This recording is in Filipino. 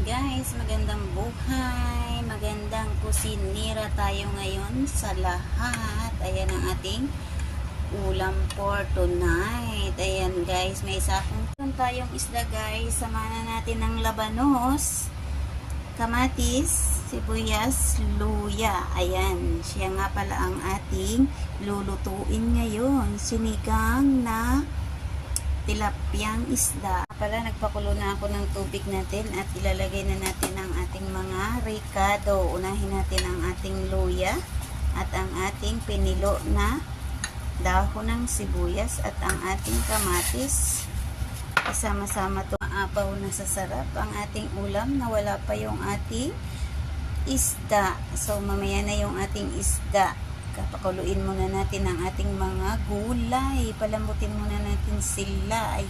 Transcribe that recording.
Guys, magandang buhay, magandang kusinira tayo ngayon sa lahat. Ayan ang ating ulam for tonight. Ayan guys, may sakong tayong isda guys. Samahan natin ng labanos, kamatis, sibuyas, luya. Ayan, siya nga pala ang ating lulutuin ngayon. Sinigang na tilapyang isda. Pala nagpakulo na ako ng tubig natin at ilalagay na natin ang ating mga ricado. Unahin natin ang ating luya at ang ating pinilo na dahon ng sibuyas at ang ating kamatis. Kasama-sama to, maapaw na sa sarap ang ating ulam na wala pa yung ating isda. So mamaya na yung ating isda. Kapakuluin muna natin ang ating mga gulay. Palambutin muna natin sila.